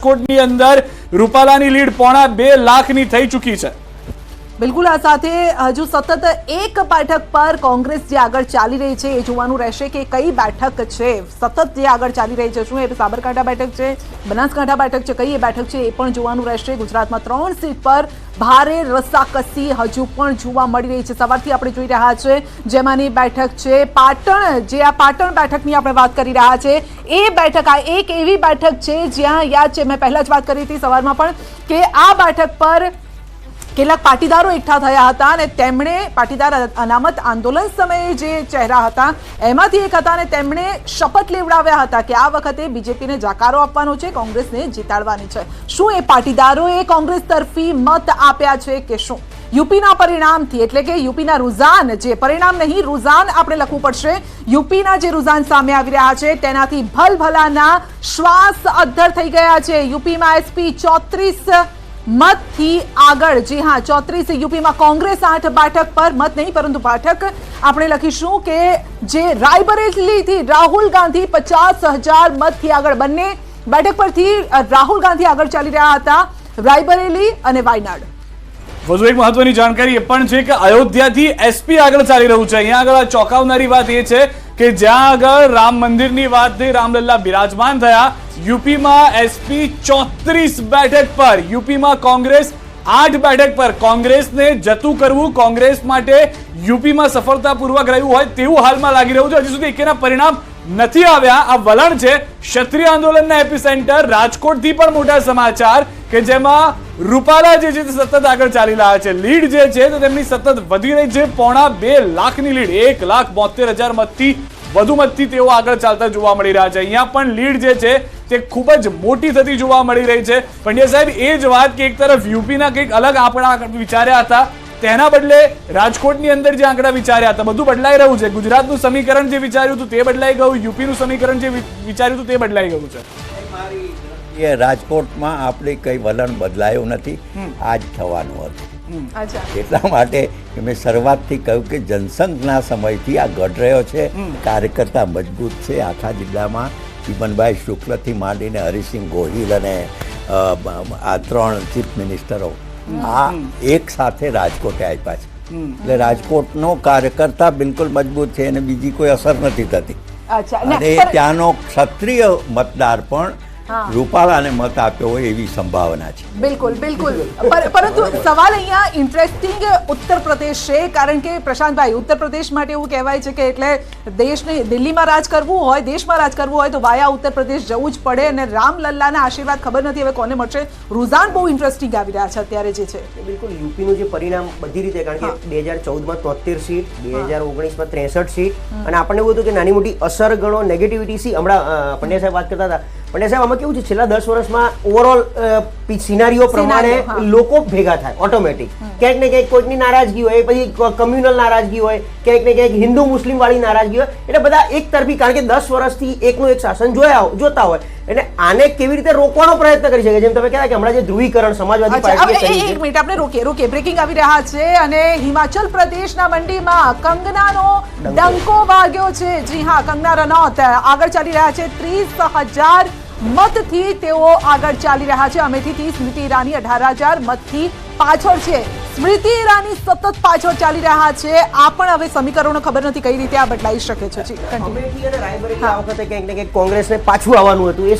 રાજકોટની અંદર રૂપાલાની લીડ પોણા 2 લાખની થઈ ચૂકી છે। બિલકુલ આ સાથે હજુ સતત એક બેઠક પર કોંગ્રેસ જે આગળ ચાલી રહી છે એ જોવાનું રહેશે કે કઈ બેઠક છે સતત જે આગળ ચાલી રહી છે, શું એ સાબરકાંઠા બેઠક છે, બનાસકાંઠા બેઠક છે, કઈ એ બેઠક છે એ પણ જોવાનું રહેશે। ગુજરાતમાં 3 સીટ પર ભારે રસાકસી હજુ પણ જોવા મળી રહી છે। સવારથી આપણે જોઈ રહ્યા છે જેમાંની બેઠક છે પાટણ, જે આ પાટણ બેઠકની આપણે વાત કરી રહ્યા છે। એ બેઠક આ એક એવી બેઠક છે જ્યાં યાદ છે મેં પહેલા જ વાત કરી હતી સવારમાં પણ કે આ બેઠક પર કેટલાક પાટીદારો એકઠા થયા હતા અને તેમણે પાટીદાર અનામત આંદોલન સમયે જે ચહેરા હતા એમાંથી એક હતા અને તેમણે શપથ લેવડાવ્યા હતા કે આ વખતે બીજેપીને જાકારો આપવાનો છે, કોંગ્રેસને જીતાડવાની છે। શું એ પાટીદારોએ કોંગ્રેસ તરફી મત આપ્યા છે કે શું? યુપીના પરિણામથી એટલે કે યુપીના રૂઝાન, જે પરિણામ નહીં રૂઝાન આપણે લખવું પડશે, યુપીના જે રૂઝાન સામે આવી રહ્યા છે તેનાથી ભલભલાના શ્વાસ અદ્ધર થઈ ગયા છે। યુપીમાં એસપી 34 મતથી આગળ, જી હા 34, યુપીમાં કોંગ્રેસ 8 બેઠક પર મત નહીં પરંતુ બેઠક આપણે લખીશું કે જે રાયબરેલીથી રાહુલ ગાંધી 50,000 મતથી આગળ, બંને બેઠક પરથી રાહુલ ગાંધી આગળ ચાલી રહ્યા હતા, રાયબરેલી અને વાયનાડ। વધુ એક મહત્વની જાણકારી એ પણ છે કે અયોધ્યાથી એસપી આગળ ચાલી રહ્યું છે। અહીંયા આગળ ચોંકાવનારી વાત એ છે કે જ્યાં આગળ રામ મંદિરની વાત થઈ, રામલલ્લા બિરાજમાન થયા, યુપીમાં એસપી 34 બેઠક પર, યુપીમાં કોંગ્રેસ 8 બેઠક પર। કોંગ્રેસને જતું કરવું કોંગ્રેસ માટે યુપીમાં સફળતાપૂર્વક રહ્યું હોય તેવું હાલમાં લાગી રહ્યું છે। હજી સુધી એકેના પરિણામ નથી આવ્યા। આ વલણ છે ક્ષત્રિય આંદોલનના એપિસેન્ટર રાજકોટથી પણ મોટા સમાચાર કે જેમાં રૂપાલા જે છે તે સતત આગળ ચાલી રહ્યા છે। લીડ જે છે તો તેમની સતત વધી રહી છે, પોણા 2 લાખની લીડ, 1,72,000 મતથી વધુ મતથી તેઓ આગળ ચાલતા જોવા મળી રહ્યા છે। અહીંયા પણ લીડ જે છે તે ખૂબ જ મોટી થતી જોવા મળી રહી છે। પંડ્યા સાહેબ, એ જ વાત કે એક તરફ યુપીના કંઈક અલગ આંકડા વિચાર્યા હતા, તેના બદલે રાજકોટની અંદર જે આંકડા વિચાર્યા હતા બધું બદલાઈ રહ્યું છે। ગુજરાતનું સમીકરણ જે વિચાર્યું હતું તે બદલાઈ ગયું, યુપીનું સમીકરણ જે વિચાર્યું હતું તે બદલાઈ ગયું છે। રાજકોટમાં આપણે કઈ વલણ બદલાયું નથી, આજ થવાનું હતું। એટલા માટે મેં શરૂઆતથી કહ્યું કે જનસંઘના સમયથી આ ઘટ રહ્યો છે, કાર્યકર્તા મજબૂત છે આખા જિલ્લામાં। ચીમનભાઈ શુક્લથી માંડીને હરિસિંહ ગોહિલ અને આ 3 ચીફ મિનિસ્ટરો આ એક સાથે રાજકોટે આપ્યા છે, એટલે રાજકોટનો કાર્યકર્તા બિલકુલ મજબૂત છે અને બીજી કોઈ અસર નથી થતી। અને ત્યાંનો ક્ષત્રિય મતદાર પણ રૂપાલાને મત આપ્યો હોય એવી સંભાવના છે। બિલકુલ બિલકુલ, પરંતુ સવાલ અહીંયા ઇન્ટરેસ્ટિંગ ઉત્તર પ્રદેશ છે, કારણ કે પ્રશાંતભાઈ ઉત્તર પ્રદેશ માટે એવું કહેવાય છે કે એટલે દેશને દિલ્હીમાં રાજ કરવું હોય, દેશમાં રાજ કરવું હોય તો વાયા ઉત્તર પ્રદેશ જવું જ પડે અને રામલલ્લાના આશીર્વાદ ખબર નથી હવે કોને મળશે। રૂઝાન બહુ ઇન્ટરેસ્ટિંગ આવી રહ્યા છે અત્યારે જે છે। બિલકુલ યુપીનું જે પરિણામ બધી રીતે, કારણ કે 2014માં 73 સીટ, 2019માં 63 સીટ અને આપણને એવું હતું કે નાની મોટી અસર ગણો, નેગેટિવિટી સી, હમણાં પંડ્યા સાહેબ વાત કરતા હતા, પંડ્યા સાહેબ આમાં કેવું છે છેલ્લા 10 વર્ષમાં ઓવરઓલ સિનારીઓ પ્રમાણે લોકો ભેગા થાય ઓટોમેટિક, ક્યાંક ને ક્યાંક કોઈકની નારાજગી હોય, પછી કમ્યુનલ નારાજગી હોય, ક્યાંક ને ક્યાંક હિન્દુ મુસ્લિમ વાળી નારાજગી હોય, એટલે બધા એક તરફી, કારણ કે 10 વર્ષથી એકનું એક શાસન જોતા હોય એટલે આને કેવી રીતે રોકવાનો પ્રયત્ન કરી શકે, જેમ તમે કહેતા કે હમણાં જે ધ્રુવીકરણ સમાજવાદી પાર્ટીએ, એક મિનિટ આપણે રોકીએ, બ્રેકિંગ આવી રહ્યા છે અને હિમાચલ પ્રદેશના મંડીમાં કંગનાનો ડંકો વાગ્યો છે। જી હા, કંગના રનૌત આગળ ચાલી રહ્યા છે, 30,000 મતથી તેઓ આગળ ચાલી રહ્યા છે। અમેથી 30, સ્મૃતિ ઈરાની 18,000 મતથી પાછળ છે। સ્મૃતિ ઈરાની સતત પાછળ ચાલી રહ્યા છે। આ પણ હવે સમીકરણો ખબર નથી કઈ રીતે આ બદલાઈ શકે છે। અમેઠી અને રાયબરેલી આ વખતે ક્યાંક ને ક્યાંક કોંગ્રેસને પાછું આવવાનું હતું, એ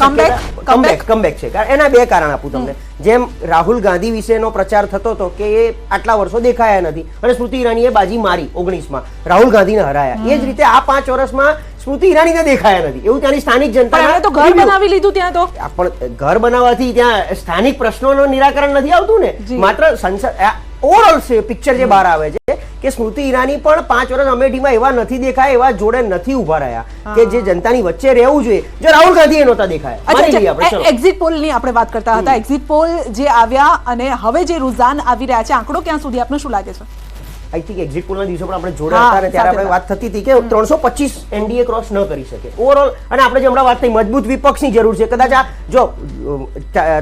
કમબેક છે। એના 2 કારણ આપું તમને, જેમ રાહુલ ગાંધી વિશેનો પ્રચાર થતો હતો કે એ આટલા વર્ષો દેખાયા નથી અને સ્મૃતિ ઈરાનીએ બાજી મારી 19માં, રાહુલ ગાંધીને હરાયા, એ જ રીતે આ 5 વર્ષમાં સ્મૃતિ ઈરાનીને દેખાયા નથી, એવું ત્યાંની સ્થાનિક જનતા તો ઘર બનાવી લીધું ત્યાં, તો પણ ઘર બનાવવાથી ત્યાં સ્થાનિક પ્રશ્નોનું નિરાકરણ નથી આવતું ને, માત્ર સંસદ ઓવરઓલ પિક્ચર જે બહાર આવે છે કે સ્મૃતિ ઈરાની પણ 5 વર્ષ અમેઠીમાં એવા નથી દેખાય, એવા જોડે નથી ઉભા રહ્યા કે જે જનતાની વચ્ચે રહેવું જોઈએ, જો રાહુલ ગાંધી નહોતા દેખાયા। એક્ઝિટ પોલ ની આપણે વાત કરતા હતા, એક્ઝિટ પોલ જે આવ્યા અને હવે જે રૂઝાન આવી રહ્યા છે, આંકડો ક્યાં સુધી આપને શું લાગે છે? આઈ થિંક એક્ઝિટ પોલના દિવસો પણ આપણે જોડે હતા અને ત્યારે આપણે વાત થતી હતી કે 325 એનડીએ ક્રોસ ન કરી શકે ઓવરઓલ, અને આપણે જે હમણાં વાત થઈ મજબૂત વિપક્ષની જરૂર છે। કદાચ આ જો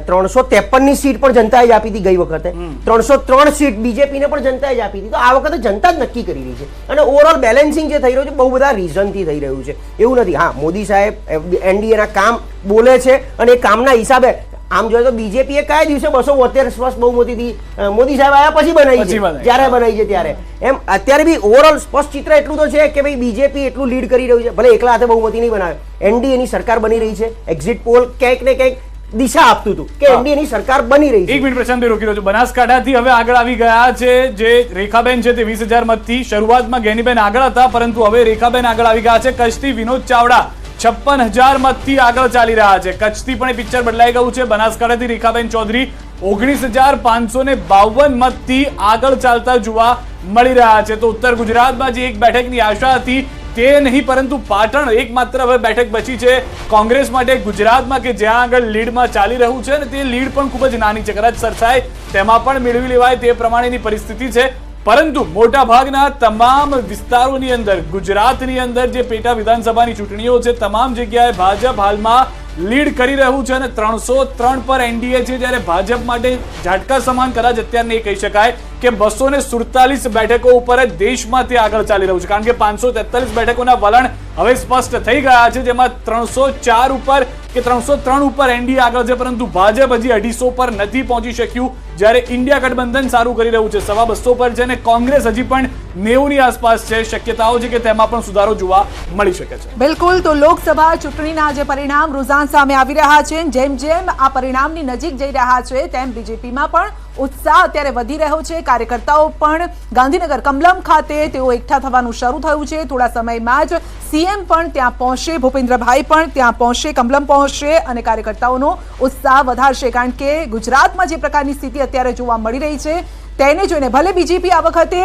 353ની સીટ પણ જનતાએ જ આપી હતી ગઈ વખતે, 303 સીટ બીજેપીને પણ જનતાએ જ આપી હતી, તો આ વખતે જનતા જ નક્કી કરી રહી છે અને ઓવરઓલ બેલેન્સિંગ જે થઈ રહ્યું છે બહુ બધા રીઝનથી થઈ રહ્યું છે, એવું નથી। હા, મોદી સાહેબ એનડીએના કામ બોલે છે અને એ કામના હિસાબે આમ જોઈએ તો બીજેપીએ કયા દિવસે 272 સ્પષ્ટ બહુમતીથી મોદી સાહેબ આવ્યા પછી બનાવી છે, જ્યારે બનાવી છે ત્યારે. એમ અત્યારે બી ઓવરઓલ સ્પષ્ટ ચિત્ર એટલું તો છે કે ભાઈ બીજેપી એટલું લીડ કરી રહ્યું છે. ભલે એકલા હાથે બહુમતી નહીં બનાવે, એનડીએની સરકાર બની રહી છે. એક્ઝિટ પોલ ક્યાંક ને ક્યાંક દિશા આપતું હતું કે એનડીએની સરકાર બની રહી છે. એક મિનિટ પ્રશાંતભાઈ રોકી રહ્યો છું. બનાસકાંઠાથી હવે આગળ આવી ગયા છે જે રેખાબેન છે તે 20,000 મતથી. શરૂઆતમાં ગેનીબેન આગળ હતા, પરંતુ હવે રેખાબેન આગળ આવી ગયા છે. કચ્છથી વિનોદ ચાવડા 56,000 મતથી આગળ ચાલી રહ્યા છે. કચ્છથી પણ એ પિક્ચર બદલાઈ ગયું છે. બનાસકાંઠાથી રેખાબેન ચૌધરી 19,552 મતથી આગળ ચાલતા જોવા મળી રહ્યા છે. તો ઉત્તર ગુજરાતમાં જે એક બેઠકની આશા હતી તે નહીં, પરંતુ પાટણ એકમાત્ર હવે બેઠક બચી છે કોંગ્રેસ માટે ગુજરાતમાં, કે જ્યાં આગળ લીડમાં ચાલી રહ્યું છે, અને તે લીડ પણ ખૂબ જ નાની છે. કદાચ સરસાઈ તેમાં પણ મેળવી લેવાય તે પ્રમાણેની પરિસ્થિતિ છે. પરંતુ મોટા ભાગના તમામ વિસ્તારોની અંદર, ગુજરાતની અંદર જે પેટા વિધાનસભાની ચૂંટણીઓ છે, તમામ જગ્યાએ ભાજપ હાલમાં લીડ કરી રહ્યું છે અને 303 પર એનડીએ છે. જ્યારે ભાજપ માટે ઝાટકા સમાન કદાચ અત્યારે નહીં કહી શકાય કે 247 બેઠકો ઉપર જ દેશમાં તે આગળ ચાલી રહ્યું છે, કારણ કે 543 બેઠકોના વલણ હવે સ્પષ્ટ થઈ ગયા છે, જેમાં 304 ઉપર કે 303 ઉપર એનડીએ આગળ છે, પરંતુ ભાજપ હજી 250 પર નથી પહોંચી શક્યું. જ્યારે ઇન્ડિયા ગઠબંધન સારું કરી રહ્યું છે, 250 પર છે, અને કોંગ્રેસ હજી પણ 90 ની આસપાસ છે. શક્યતાઓ છે કે તેમાં પણ સુધારો જોવા મળી શકે છે. બિલકુલ. તો લોકસભા ચૂંટણીના જે પરિણામ રૂઝાન સામે આવી રહ્યા છે, જેમ જેમ આ પરિણામની નજીક જઈ રહ્યા છે, તેમ બીજેપીમાં પણ ઉત્સાહ અત્યારે વધી રહ્યો છે. કાર્યકર્તાઓ પણ ગાંધીનગર કમલમ ખાતે તેઓ એકઠા થવાનું શરૂ થયું છે. થોડા સમયમાં જ સીએમ પણ ત્યાં પહોંચશે, ભૂપેન્દ્રભાઈ પણ ત્યાં પહોંચશે, કમલમ પહોંચશે, અને કાર્યકર્તાઓનો ઉત્સાહ વધારશે. કારણ કે ગુજરાતમાં જે પ્રકારની સ્થિતિ અત્યારે જોવા મળી રહી છે તેને જોઈને ભલે બીજેપી આ વખતે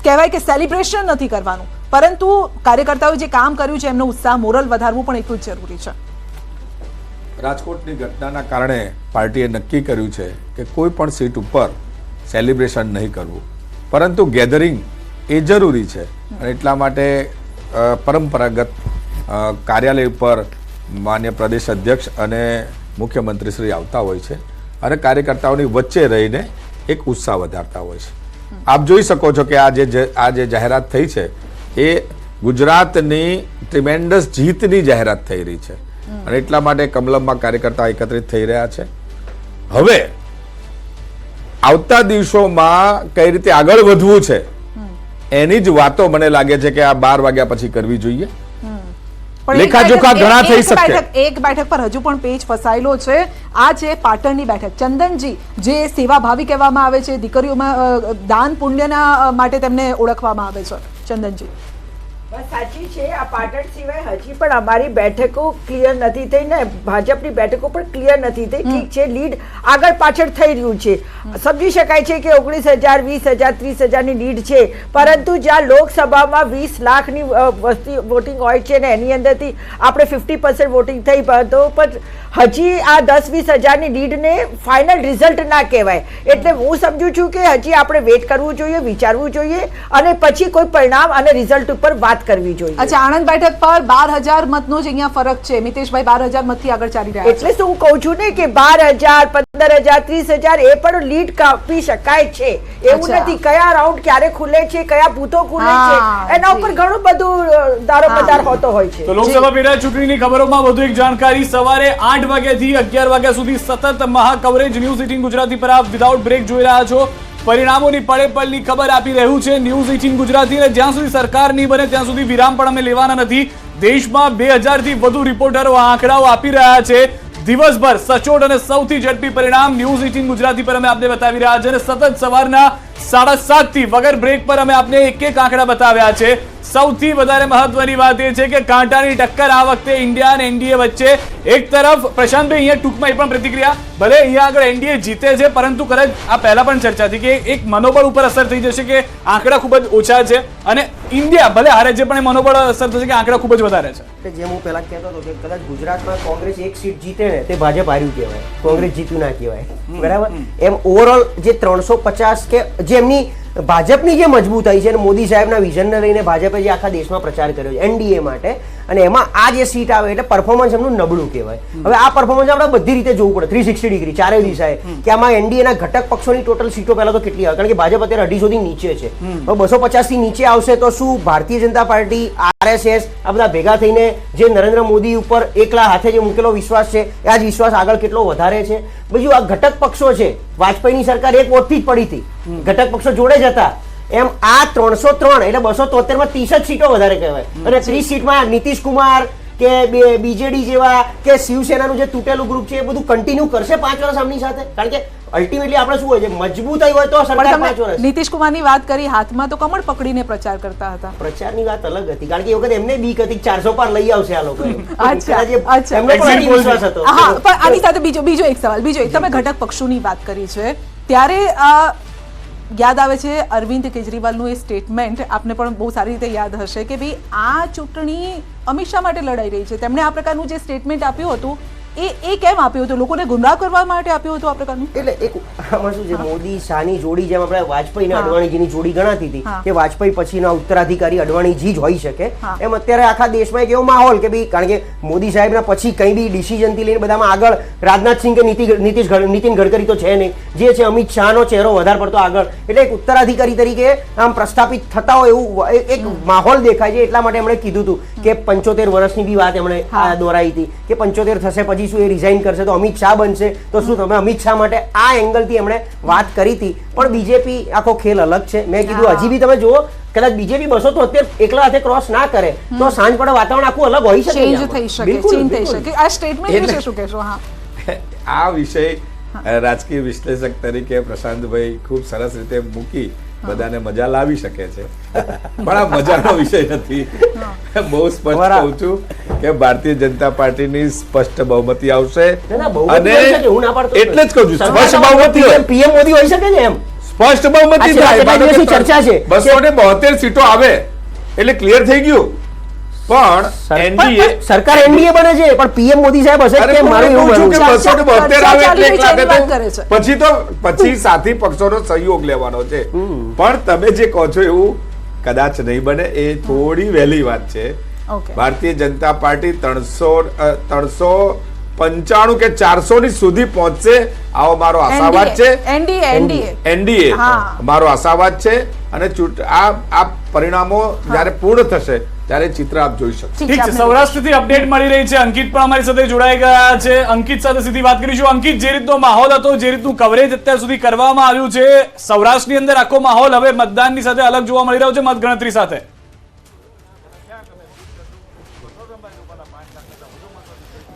કહેવાય કે સેલિબ્રેશન નથી કરવાનું, પરંતુ કાર્યકર્તાઓએ જે કામ કર્યું છે એમનો ઉત્સાહ, મોરલ વધારવું પણ એટલું જ જરૂરી છે. રાજકોટની ઘટનાના કારણે પાર્ટીએ નક્કી કર્યું છે કે કોઈ પણ સીટ ઉપર સેલિબ્રેશન નહીં કરવું, પરંતુ ગેધરિંગ એ જરૂરી છે. અને એટલા માટે પરંપરાગત કાર્યાલય ઉપર માન્ય પ્રદેશ અધ્યક્ષ અને મુખ્યમંત્રી શ્રી આવતા હોય છે અને કાર્યકર્તાઓની વચ્ચે રહીને એક ઉત્સાહ વધારતા હોય છે. આપ જોઈ શકો છો કે આ જે જાહેરાત થઈ છે એ ગુજરાતની ટ્રીમેન્ડસ જીતની જાહેરાત થઈ રહી છે, અને એટલા માટે કમલમમાં કાર્યકર્તા એકત્રિત થઈ રહ્યા છે. હવે આવતા દિવસોમાં કઈ રીતે આગળ વધવું છે એની જ વાતો મને લાગે છે કે આ 12 વાગ્યા પછી કરવી જોઈએ. લેખાજોખા ઘણા થઈ શકે. એક બેઠક પર હજુ પણ પેચ ફસાયેલો છે. આ છે પાટણની બેઠક. ચંદનજી, જે સેવાભાવી કહેવામાં આવે છે, દીકરીઓમાં દાન પુણ્યના માટે તેમને ઓળખવામાં આવે છે. ચંદનજી, સાચી છે. આ પાટણ સિવાય હજી પણ અમારી બેઠકો ક્લિયર નથી થઈ ને ભાજપની બેઠકો પણ ક્લિયર નથી થઈ. ઠીક છે, લીડ આગળ પાછળ થઈ રહ્યું છે, સમજી શકાય છે કે 19,000, 20,000, 30,000 ની લીડ છે, પરંતુ જ્યાં લોકસભામાં 20 લાખની વસ્તી વોટિંગ હોય છે ને એની અંદરથી આપણે 50% વોટિંગ થઈ, તો પણ હજી આ 10-20,000 ની લીડને ફાઇનલ રિઝલ્ટ ના કહેવાય. એટલે હું સમજુ છું કે હજી આપણે વેટ કરવું જોઈએ, વિચારવું જોઈએ, અને પછી કોઈ પરિણામ અને રિઝલ્ટ ઉપર વાત કરવી જોઈએ. અચ્છા, આણંદ બેઠક પર 12,000 મતનો જ અહીંયા ફરક છે. મિતેશભાઈ 12,000 મતથી આગળ ચાલી રહ્યા છે. એટલે શું હું કહું છું ને કે 12,000, 15,000, 30,000 એ પણ લીડ કાપી શકાય છે. એવું નથી કયા રાઉન્ડ ક્યારે ખુલે છે, કયા બૂથો ખુલે છે, એના ઉપર ઘણું બધું દારોમદાર હોતો હોય છે. તો લોકસભા પેટા ચૂંટણીની ખબરોમાં વધુ એક જાણકારી. સવારે 8 વાગ્યાથી 11 વાગ્યા સુધી સતત મહા કવરેજ ન્યૂઝ 18 ગુજરાતી પર આપ વિધાઉટ બ્રેક જોઈ રહ્યા છો. પરિણામોની પળે પળની ખબર આપી રહ્યું છે ન્યૂઝ 18 ગુજરાતી, અને જ્યાં સુધી સરકાર નહીં બને ત્યાં સુધી વિરામ પણ અમે લેવાના નથી. દેશમાં 2000 થી વધુ રિપોર્ટરો આંકડાઓ આપી રહ્યા છે. દિવસભર સચોટ અને સૌથી ઝડપી પરિણામ ન્યૂઝ 18 ગુજરાતી પર અમે આપને બતાવી રહ્યા છે, અને સતત સવારના 7:30 થી વગર બ્રેક પર અમે આપને એક એક આંકડા બતાવ્યા છે. સૌથી વધારે મહત્વની વાત એ છે કે કાંટાની ટક્કર આ વખતે ઇન્ડિયા અને એનડીએ વચ્ચે. એક તરફ પ્રશાંતભાઈ અહીંયા ટૂંકમાં એ પણ પ્રતિક્રિયા, ભલે અહીંયા આગળ એનડીએ જીતે છે, પરંતુ કદાચ આ પહેલા પણ ચર્ચા હતી કે એક મનોબળ ઉપર અસર થઈ જશે કે આંકડા ખૂબ જ ઓછા છે, અને ઇન્ડિયા ભલે હારે છે પણ એ મનોબળ અસર થશે કે આંકડા ખૂબ જ વધારે છે. જેમ હું પહેલા કહેતો હતો કે કદાચ ગુજરાતમાં કોંગ્રેસ એક સીટ જીતે ને તે ભાજપ હાર્યું કહેવાય, કોંગ્રેસ જીત્યું ના કહેવાય, બરાબર. એમ ઓવરઓલ જે 350 કે જે એમની ભાજપની જે મજબૂતાઈ છે, મોદી સાહેબના વિઝનને લઈને ભાજપે જે આખા દેશમાં પ્રચાર કર્યો છે એનડીએ માટે, અને એમાં આ જે સીટ આવે એટલે પરફોર્મન્સ એમનું નબળું કહેવાય. હવે આ પરફોર્મન્સ આપણે બધી રીતે જોવું પડે 360 ડિગ્રી ચારે દિશાએ કે આમાં એનડીએના ઘટક પક્ષોની ટોટલ સીટો પહેલા તો કેટલી આવે, કારણ કે ભાજપ અત્યારે 250 થી નીચે છે. હવે 250 થી નીચે આવશે તો શું ભારતીય જનતા પાર્ટી, RSS આ બધા ભેગા થઈને જે નરેન્દ્ર મોદી ઉપર એકલા હાથે જે મૂકેલો વિશ્વાસ છે એ આ જ વિશ્વાસ આગળ કેટલો વધારે છે? બીજું આ ઘટક પક્ષો છે, વાજપેયીની સરકાર એક વોટથી જ પડી હતી, ઘટક પક્ષો જોડે જ હતા. એમ આ 303 એટલે 273 માં 30 જ સીટો વધારે કહેવાય. અને 30 સીટમાં નીતિશ કુમાર કે બીજેડી જેવા કે શિવસેનાનું જે તૂટેલું ગ્રુપ છે એ બધું કન્ટિન્યુ કરશે 5 વર્ષ આમની સાથે? કારણ કે અલ્ટિમેટલી આપણે શું હોય છે, મજબૂતાઈ હોય તો સરકાર 5 વર્ષ. નીતિશ કુમારની વાત કરી, હાથમાં તો કમળ પકડીને પ્રચાર કરતા હતા. પ્રચારની વાત અલગ હતી, કારણ કે એ વખત એમને બીક હતી 400 પાર લઈ આવશે આ લોકો. અચ્છા. એમનો પણ વિશ્વાસ હતો. હા, પણ આની સાથે બીજો એક સવાલ, તમે ઘટક પક્ષોની વાત કરી છે ત્યારે યાદ આવે છે અરવિંદ કેજરીવાલનું એ સ્ટેટમેન્ટ, આપને પણ બહુ સારી રીતે યાદ હશે કે ભાઈ આ ચૂંટણી અમિત શાહ માટે લડાઈ રહી છે. તેમણે આ પ્રકારનું જે સ્ટેટમેન્ટ આપ્યું હતું એ કેમ આપ્યું હતું? લોકોને ગુમરાહ કરવા માટે આપ્યું હતું આ પ્રકારનું? એટલે એક આમાં શું છે, મોદી શાહની જોડી જેમ આપણે વાજપેયી અને અડવાણીજીની જોડી ગણાતી હતી કે વાજપેયી પછીના ઉત્તરાધિકારી અડવાણીજી જ હોઈ શકે, એમ અત્યારે આખા દેશમાં એક એવો માહોલ કે ભાઈ, કારણ કે મોદી સાહેબના પછી કંઈ બી ડિસિઝન થી લઈને બધામાં આગળ રાજનાથસિંહ કે નીતિન ગડકરી તો છે નહીં, જે છે અમિત શાહનો ચહેરો વધારે પડતો આગળ, એટલે એક ઉત્તરાધિકારી તરીકે આમ પ્રસ્થાપિત થતા હોય એવું એક માહોલ દેખાય છે. એટલા માટે એમણે કીધું હતું કે 75 વર્ષની બી વાત એમણે દોરાઈ હતી કે 75 થશે પછી શું એ રિઝાઇન કરશે તો અમિત શાહ બનશે, તો શું તમે અમિત શાહ માટે આ એંગલથી એમણે વાત કરી હતી. પણ બીજેપી આખો ખેલ અલગ છે. મેં કીધું હજી બી તમે જુઓ, કદાચ બીજેપી 273 એકલા હાથે ક્રોસ ના કરે તો સાંજ પડે વાતાવરણ આખું અલગ હોઈ શકે, ચેન્જ થઈ શકે. આ સ્ટેટમેન્ટ વિશે શું કહેશો? હા, આ વિષય રાજકીય વિશ્લેષક તરીકે પ્રશાંતભાઈ ખૂબ સરસ રીતે મૂકી બધાને મજા લાવી શકે છે, પણ આ મજાનો વિષય નથી. બહુ સ્પષ્ટ કહું છું કે ભારતીય જનતા પાર્ટીની સ્પષ્ટ બહુમતી આવશે, અને એટલે જ કહું છું સ્પષ્ટ બહુમતી હોય. પીએમ મોદી હોઈ શકે છે એમ સ્પષ્ટ બહુમતી થાય. ચર્ચા છે 272 સીટો આવે એટલે ક્લિયર થઈ ગયું. પણ એનડીએ સરકાર એનડીએ બને છે પણ પીએમ મોદી સાહેબ હશે કે મારું એવું બનવું છે. 272 આવે એટલે એક લાગે તો પછી સાથી પક્ષોનો સહયોગ લેવાનો છે. પણ તમે જે કહો છો એવું કદાચ નહીં બને, એ થોડી વહેલી વાત છે. ભારતીય જનતા પાર્ટી 395 કે 400 ની સુધી પહોંચશે આવો મારો આશાવાદ છે. એનડીએ મારો આશાવાદ છે. અને આ પરિણામો જયારે પૂર્ણ થશે ત્યારે ચિત્ર આપ જોઈ શકશો. ઠીક છે, સૌરાષ્ટ્રથી અપડેટ મળી રહી છે. અંકિત પણ અમારી સાથે જોડાઈ ગયા છે. અંકિત સાથે સીધી વાત કરીશું. અંકિત, જે રીતનો માહોલ હતો, જે રીતનું કવરેજ અત્યાર સુધી કરવામાં આવ્યું છે, સૌરાષ્ટ્રની અંદર આખો માહોલ હવે મતદાનની સાથે અલગ જોવા મળી રહ્યો છે મતગણતરી સાથે.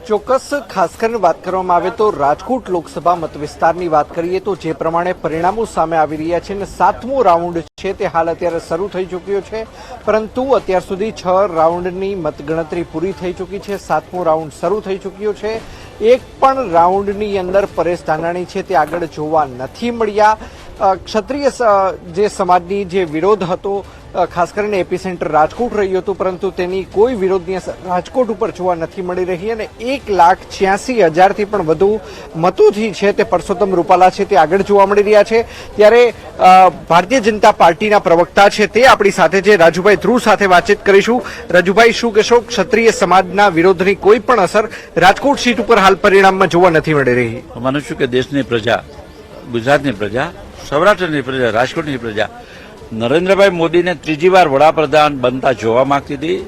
ચોક્કસ, ખાસ કરીને વાત કરવામાં આવે તો રાજકોટ લોકસભા મતવિસ્તારની વાત કરીએ તો જે પ્રમાણે પરિણામો સામે આવી રહ્યા છે અને 7મો રાઉન્ડ છે તે હાલ અત્યારે શરૂ થઈ ચૂક્યો છે, પરંતુ અત્યાર સુધી 6 રાઉન્ડની મતગણતરી પૂરી થઈ ચૂકી છે. 7મો રાઉન્ડ શરૂ થઈ ચૂક્યો છે. એક પણ રાઉન્ડની અંદર પરેશ ધાનાણી છે તે આગળ જોવા નથી મળ્યા. ક્ષત્રિય જે સમાજની જે વિરોધ હતો, ખાસ કરીને એપીસેન્ટર રાજકોટ રહ્યું હતું, પરંતુ તેની કોઈ વિરોધની અસર રાજકોટ ઉપર જોવા નથી મળી રહી. અને 1,86,000 થી પણ વધુ મતોથી છે તે પરસોત્તમ રૂપાલા છે તે આગળ જોવા મળી રહ્યા છે. ત્યારે ભારતીય જનતા પાર્ટીના પ્રવક્તા છે તે આપણી સાથે છે, રાજુભાઈ ધ્રુવ સાથે વાતચીત કરીશું. રાજુભાઈ, શું કહેશો? ક્ષત્રિય સમાજના વિરોધની કોઈ પણ અસર રાજકોટ સીટ ઉપર હાલ પરિણામમાં જોવા નથી મળી રહી. માનું છું કે દેશની પ્રજા, ગુજરાતની પ્રજા, સૌરાષ્ટ્રની પ્રજા, રાજકોટની પ્રજા નરેન્દ્રભાઈ મોદીને ત્રીજી વાર વડાપ્રધાન બનતા જોવા માંગતી હતી.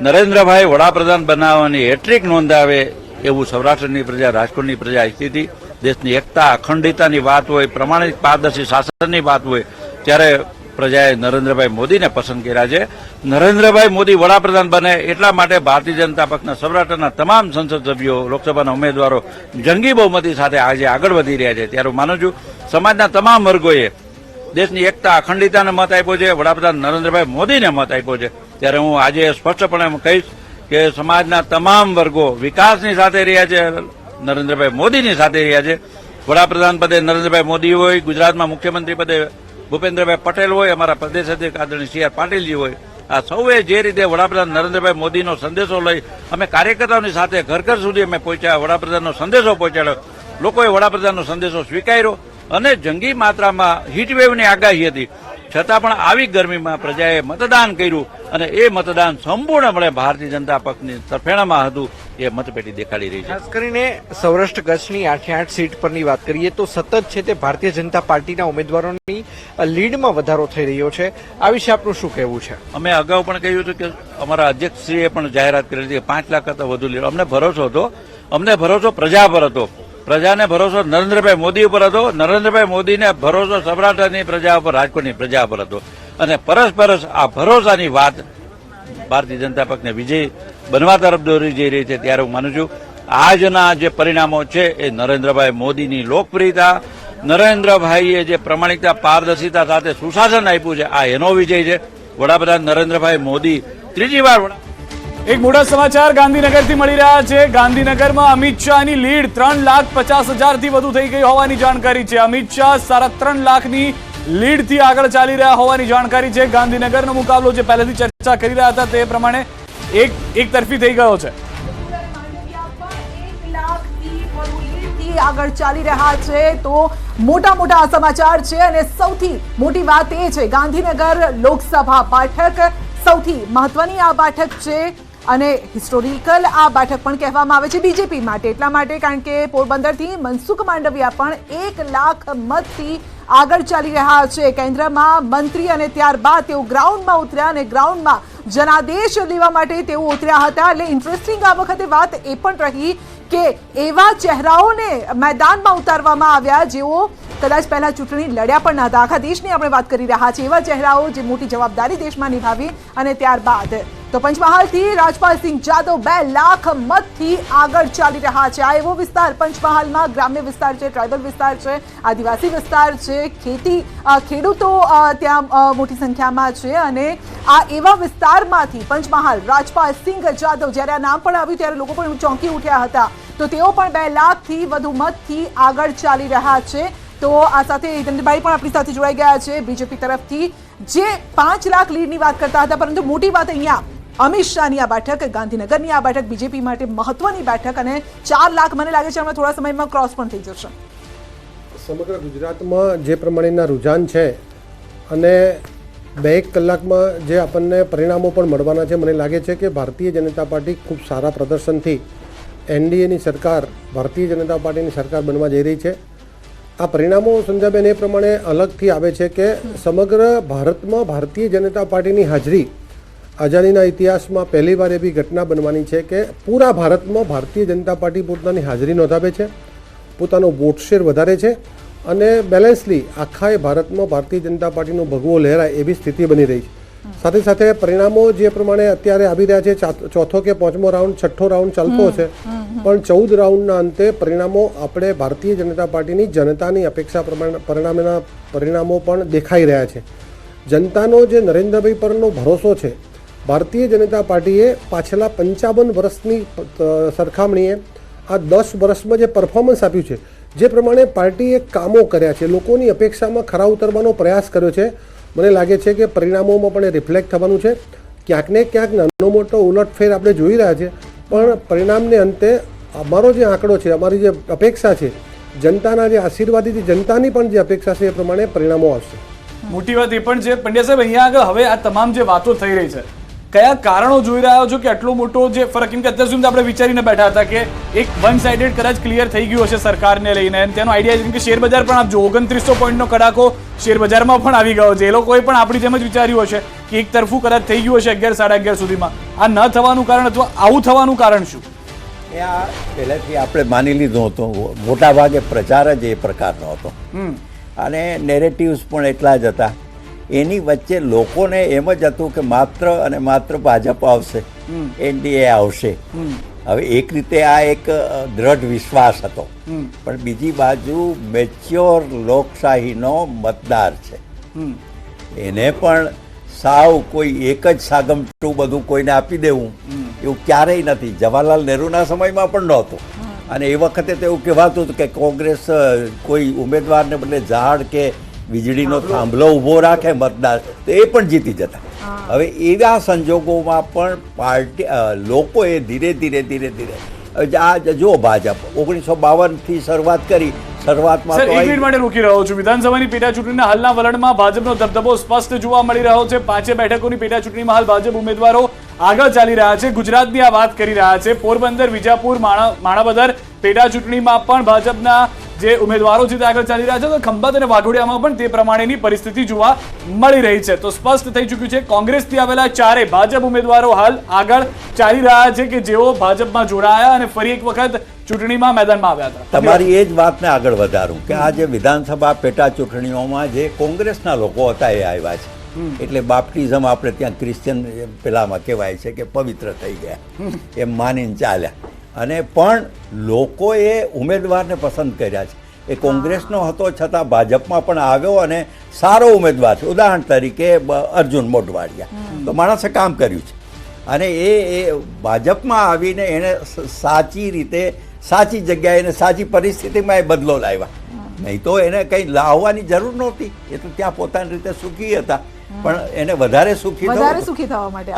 નરેન્દ્રભાઈ વડાપ્રધાન બનાવવાની હેટ્રિક નોંધાવે એવું સૌરાષ્ટ્રની પ્રજા, રાજકોટની પ્રજા ઈચ્છતી હતી. દેશની એકતા, અખંડિતતાની વાત હોય, પ્રમાણિક પારદર્શી શાસનની વાત હોય, ત્યારે પ્રજાએ નરેન્દ્રભાઈ મોદીને પસંદ કર્યા છે. નરેન્દ્રભાઈ મોદી વડાપ્રધાન બને એટલા માટે ભારતીય જનતા પક્ષના સૌરાષ્ટ્રના તમામ સંસદ સભ્યો, લોકસભાના ઉમેદવારો જંગી બહુમતી સાથે આજે આગળ વધી રહ્યા છે. ત્યારે હું માનું છું સમાજના તમામ વર્ગોએ દેશની એકતા, અખંડિતતાને મત આપ્યો છે, વડાપ્રધાન નરેન્દ્રભાઈ મોદીને મત આપ્યો છે. ત્યારે હું આજે સ્પષ્ટપણે કહીશ કે સમાજના તમામ વર્ગો વિકાસની સાથે રહ્યા છે, નરેન્દ્રભાઈ મોદીની સાથે રહ્યા છે. વડાપ્રધાન પદે નરેન્દ્રભાઈ મોદી હોય, ગુજરાતમાં મુખ્યમંત્રી પદે ભૂપેન્દ્રભાઈ પટેલ હોય, અમારા પ્રદેશ અધ્યક્ષ આદરણીય CR પાટીલજી હોય, આ સૌએ જે રીતે વડાપ્રધાન નરેન્દ્રભાઈ મોદીનો સંદેશો લઈ અમે કાર્યકર્તાઓની સાથે ઘર ઘર સુધી અમે પહોંચ્યા, વડાપ્રધાનનો સંદેશો પહોંચાડ્યો, લોકોએ વડાપ્રધાનનો સંદેશો સ્વીકાર્યો અને જંગી માત્રામાં હીટવેવની આગાહી હતી છતાં પણ આવી ગરમીમાં પ્રજાએ મતદાન કર્યું અને એ મતદાન સંપૂર્ણપણે ભારતીય જનતા પક્ષની તરફેણમાં હતું એ મતપેટી દેખાડી રહી છે. ખાસ કરીને સૌરાષ્ટ્ર કચ્છની 8 સીટ પરની વાત કરીએ તો સતત છે તે ભારતીય જનતા પાર્ટીના ઉમેદવારોની લીડમાં વધારો થઈ રહ્યો છે. આ વિશે આપનું શું કહેવું છે? અમે અગાઉ પણ કહ્યું હતું કે અમારા અધ્યક્ષશ્રીએ પણ જાહેરાત કરી હતી કે 5 લાખ કરતાં વધુ લીડ. અમને ભરોસો હતો, અમને ભરોસો પ્રજા પર હતો, પ્રજાને ભરોસો નરેન્દ્રભાઈ મોદી ઉપર હતો, નરેન્દ્રભાઈ મોદીને ભરોસો સૌરાષ્ટ્રની પ્રજા ઉપર, રાજકોટની પ્રજા પર હતો અને પરસ્પર આ ભરોસાની વાત ભારતીય જનતા પક્ષને વિજય બનવા તરફ દોરી જઈ રહી છે. ત્યારે હું માનું છું આજના જે પરિણામો છે એ નરેન્દ્રભાઈ મોદીની લોકપ્રિયતા, નરેન્દ્રભાઈએ જે પ્રમાણિકતા, પારદર્શિતા સાથે સુશાસન આપ્યું છે આ એનો વિજય છે. વડાપ્રધાન નરેન્દ્રભાઈ મોદી ત્રીજી વાર એક મોટા સમાચાર ગાંધીનગરથી મળી રહ્યા છે. ગાંધીનગરમાં અમિત શાહની લીડ 3,50,000થી વધુ થઈ ગઈ હોવાની જાણકારી છે. અમિત શાહ 3.5 લાખની લીડથી આગળ ચાલી રહ્યા હોવાની જાણકારી છે. ગાંધીનગરનો મુકાબલો જે પહેલેથી ચર્ચા કરી રહ્યા હતા તે પ્રમાણે એક તરફી થઈ ગયો છે. આગળ ચાલી રહ્યા છે તો મોટા સમાચાર છે અને સૌથી મોટી વાત એ છે ગાંધીનગર લોકસભા બેઠક સૌથી મહત્વની આ બેઠક છે અને હિસ્ટોરિકલ આ બેઠક પણ કહેવામાં આવે છે બીજેપી માટે. એટલા માટે કારણ કે પોરબંદરથી મનસુખ માંડવિયા પણ 1 લાખ મતથી આગળ ચાલી રહ્યા છે. કેન્દ્રમાં મંત્રી અને ત્યારબાદ તેઓ ગ્રાઉન્ડમાં ઉતર્યા અને ગ્રાઉન્ડમાં જનાદેશ લેવા માટે તેઓ ઉતર્યા હતા. એટલે ઇન્ટરેસ્ટિંગ આ વખતે વાત એ પણ રહી કે એવા ચહેરાઓને મેદાનમાં ઉતારવામાં આવ્યા જેઓ કદાચ પહેલા ચૂંટણી લડ્યા પણ ન હતા. આખા દેશની આપણે વાત કરી રહ્યા છીએ. એવા ચહેરાઓ જે મોટી જવાબદારી દેશમાં નિભાવી અને ત્યારબાદ તો પંચમહાલથી રાજપાલસિંહ જાદવ 2 લાખ મતથી આગળ ચાલી રહ્યા છે. આ એવો વિસ્તાર પંચમહાલમાં ગ્રામ્ય વિસ્તાર છે, ટ્રાઇબલ વિસ્તાર છે, આદિવાસી વિસ્તાર છે, ખેડૂતો ત્યાં મોટી સંખ્યામાં છે અને આ એવા વિસ્તારમાંથી પંચમહાલ રાજપાલસિંહ જાદવ જ્યારે આ નામ પણ આવ્યું ત્યારે લોકો પણ ચોંકી ઉઠ્યા હતા. તો તેઓ પણ 2 લાખથી વધુ મતથી આગળ ચાલી રહ્યા છે. તો આ સાથે હિતેન્દ્રભાઈ પણ આપણી સાથે જોડાઈ ગયા છે બીજેપી તરફથી જે 5 લાખ લીડની વાત કરતા હતા. પરંતુ મોટી વાત અહીંયા અમિત શાહની આ બેઠક, ગાંધીનગરની આ બેઠક બીજેપી માટે મહત્વની બેઠક અને 4 લાખ મને લાગે છે હમણાં થોડા સમયમાં ક્રોસ પણ થઈ જશે. સમગ્ર ગુજરાતમાં જે પ્રમાણેના રુઝાન છે અને 2-1 કલાકમાં જે આપણને પરિણામો પણ મળવાના છે, મને લાગે છે કે ભારતીય જનતા પાર્ટી ખૂબ સારા પ્રદર્શનથી એનડીએની સરકાર, ભારતીય જનતા પાર્ટીની સરકાર બનવા જઈ રહી છે. આ પરિણામો સંજયબેન એ પ્રમાણે અલગથી આવે છે કે સમગ્ર ભારતમાં ભારતીય જનતા પાર્ટીની હાજરી આઝાદીના ઇતિહાસમાં પહેલીવાર એવી ઘટના બનવાની છે કે પૂરા ભારતમાં ભારતીય જનતા પાર્ટી પોતાની હાજરી નોંધાવે છે, પોતાનો વોટ શેર વધારે છે અને બેલેન્સલી આખા ભારતમાં ભારતીય જનતા પાર્ટીનો ભગવો લહેરાય એવી સ્થિતિ બની રહી છે. સાથે સાથે પરિણામો જે પ્રમાણે અત્યારે આવી રહ્યા છે, ચોથો કે 5મો રાઉન્ડ, 6ઠ્ઠો રાઉન્ડ ચાલતો હશે, પણ 14 રાઉન્ડના અંતે પરિણામો આપણે ભારતીય જનતા પાર્ટીની જનતાની અપેક્ષા પ્રમાણે પરિણામો પણ દેખાઈ રહ્યા છે. જનતાનો જે નરેન્દ્રભાઈ પરનો ભરોસો છે, ભારતીય જનતા પાર્ટીએ પાછલા 55 વર્ષની સરખામણીએ આ 10 વર્ષમાં જે પરફોર્મન્સ આપ્યું છે, જે પ્રમાણે પાર્ટીએ કામો કર્યા છે, લોકોની અપેક્ષામાં ખરા ઉતરવાનો પ્રયાસ કર્યો છે, મને લાગે છે કે પરિણામોમાં પણ એ રિફ્લેક્ટ થવાનું છે. ક્યાંક ને ક્યાંક નાનો મોટો ઉલટફેર આપણે જોઈ રહ્યા છે, પણ પરિણામને અંતે અમારો જે આંકડો છે, અમારી જે અપેક્ષા છે, જનતાના જે આશીર્વાદથી જનતાની પણ જે અપેક્ષા છે એ પ્રમાણે પરિણામો આવશે. મોટી વાત એ પણ છે પંડ્યા સાહેબ અહીંયા આગળ હવે આ તમામ જે વાતો થઈ રહી છે કયા કારણો જોઈ રહ્યા છો કે આટલો મોટો જે ફરક? કેમ કે અત્યાર સુધી આપણે વિચારીને બેઠા હતા કે એક વન સાઇડેડ કદાચ ક્લિયર થઈ ગયું હશે સરકારને લઈને અને તેનો આઈડિયા છે કે શેર બજાર પણ આપ જો 2900 પોઈન્ટનો કડાકો શેર બજારમાં પણ આવી ગયો છે. એ લોકોએ પણ આપણી જેમ જ વિચાર્યું હશે કે એક તરફું કદાચ થઈ ગયું હશે 11-11:30 સુધીમાં. આ ન થવાનું કારણ અથવા આવું થવાનું કારણ શું? એ આ પહેલેથી આપણે માની લીધું હતું, મોટાભાગે પ્રચાર જ એ પ્રકારનો હતો અને નેરેટિવ્સ પણ એટલા જ હતા. એની વચ્ચે લોકોને એમ જ હતું કે માત્ર અને માત્ર ભાજપ આવશે, એનડીએ આવશે. હવે એક રીતે આ એક દ્રઢ વિશ્વાસ હતો, પણ બીજી બાજુ મેચ્યોર લોકશાહીનો મતદાર છે, એને પણ સાવ કોઈ એક જ સાગમટું બધું કોઈને આપી દેવું એવું ક્યારેય નથી. જવાહરલાલ નહેરુના સમયમાં પણ નહોતું અને એ વખતે તો એવું કહેવાતું હતું કે કોંગ્રેસ કોઈ ઉમેદવારને બદલે ઝાડ કે વીજળીનો થાંભલો ઊભો રાખે મતદાર તો એ પણ જીતી જતા. હવે એવા સંજોગોમાં પણ પાર્ટી લોકોએ ધીરે ધીરે આ જો ભાજપ 1952થી શરૂઆત કરી, શરૂઆતમાં સર તો એક મિનિટ માટે રોકી રહ્યો છું. વિધાનસભાની પેટા ચૂંટણીના હાલના વલણમાં ભાજપનો દબદબો સ્પષ્ટ જોવા મળી રહ્યો છે. 5 બેઠકોની પેટા ચૂંટણીમાં હાલ ભાજપ ઉમેદવારો આગળ ચાલી રહ્યા છે. ગુજરાતની આ વાત કરી રહ્યા છે. પોરબંદર, વિજાપુર, માણાવદર પેટા ચૂંટણીમાં પણ ભાજપના જે ઉમેદવારો છે તે આગળ ચાલી રહ્યા છે. તો ખંભાત અને વાઘોડિયામાં પણ તે પ્રમાણેની પરિસ્થિતિ જોવા મળી રહી છે. તો સ્પષ્ટ થઈ ચૂક્યું છે કોંગ્રેસથી આવેલા 4 ભાજપ ઉમેદવારો હાલ આગળ ચાલી રહ્યા છે કે જેઓ ભાજપમાં જોડાયા અને ફરી એક વખત ચૂંટણીમાં મેદાનમાં આવ્યા હતા. તમારી એ જ વાતને આગળ વધારું કે આ જે વિધાનસભા પેટા ચૂંટણીઓમાં જે કોંગ્રેસના લોકો હતા એ આવ્યા છે. એટલે બાપ્ટિઝમ આપણે ત્યાં ક્રિશ્ચિયન પેલામાં કહેવાય છે કે પવિત્ર થઈ ગયા એમ માનીને ચાલ્યા. અને પણ લોકોએ ઉમેદવારને પસંદ કર્યા છે. એ કોંગ્રેસનો હતો છતાં ભાજપમાં પણ આવ્યો અને સારો ઉમેદવાર છે. ઉદાહરણ તરીકે અર્જુન મોઢવાડિયા તો માણસે કામ કર્યું છે અને એ ભાજપમાં આવીને એણે સાચી રીતે સાચી જગ્યાએ એને સાચી પરિસ્થિતિમાં એ બદલો લાવ્યા. નહીં તો એને કંઈ લાવવાની જરૂર નહોતી. એ તો ત્યાં પોતાની રીતે સુખી હતા પણ એને વધારે સુખી થવા માટે